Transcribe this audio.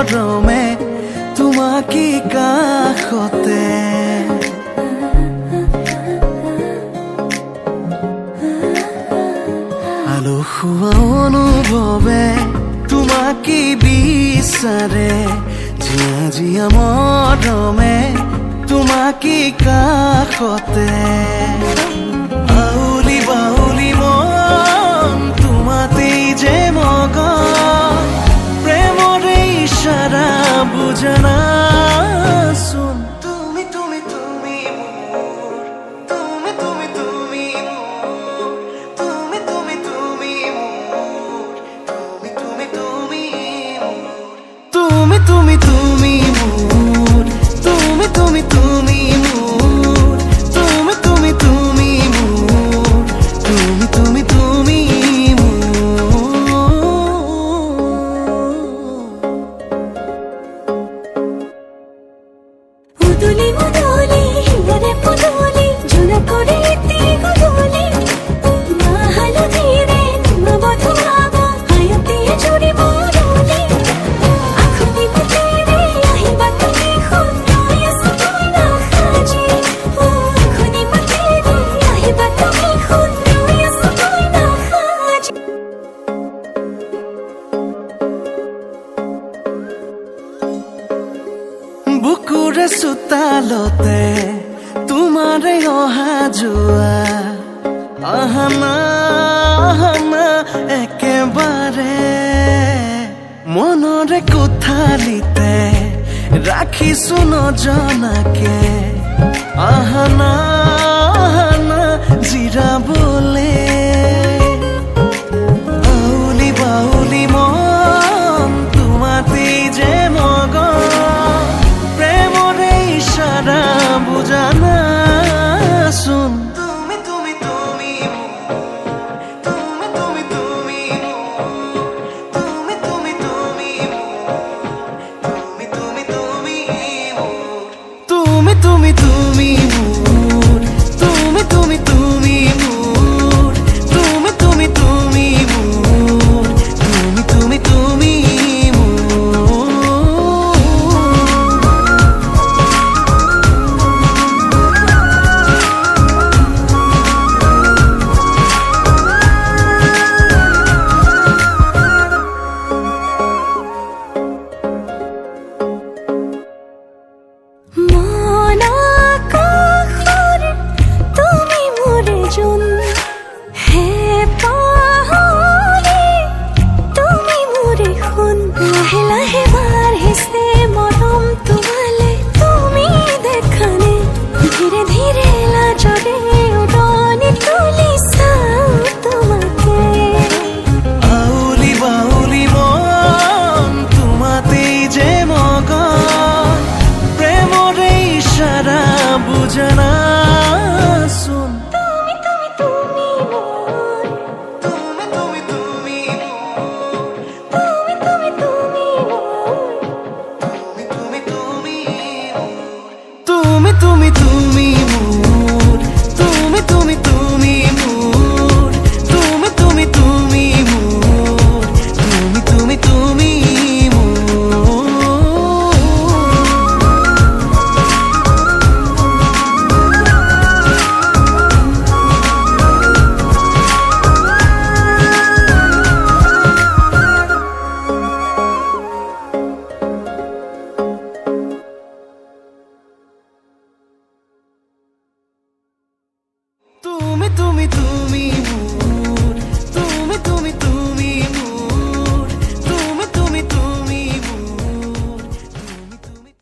মৰমে তোমাকে কাষতে আলসুৱা অনুভৱে তোমাকে বিচাৰে জিয়া জিয়া মৰমে তোমাকে কাষতে আউলি বাউলি মন তোমাতেই যে মগন প্ৰেমৰে ইশাৰা বুজানাচোন তুমি তুমি তুমি মোৰ তুমি তুমি তুমি মোৰ তুমি তুমি তুমি মোৰ তুমি তুমি তুমি মোৰ তুমি তুমি তুমি মোৰ তুমি তুমি তুমি মোৰ তুমি তুমি তুমি মোৰ তুমি তুমি তুমি উদুলি মুদুলি হিয়ারে পুদুলি ঝুলা করে তিগুলি মা হালো ধীরে মা বধু ভাবা হায়াতে জুড়ি বরুলি আখনি মুতেরে আহিবা তুমি খুদ নয়স তুই না খাজি আখনি মুতেরে আহিবা তুমি খুদ নয়স তুই না খাজি বুকুৰে চোতালতে তোমাৰে অহা যোৱা আহানা আহানা একেবাৰে মনৰে কোঠালিতে ৰাখিছো নজনাকে আহানা আহানা জিৰাবলে আউলি বাউলি মন তোমাতেই যে মগন প্ৰেমৰে ইশাৰা বুজানাচোন তুমি তুমি তুমি তুমি তুমি তুমি তুমি তুমি তুমি তুমি তুমি তুমি তুমি তুমি তুমি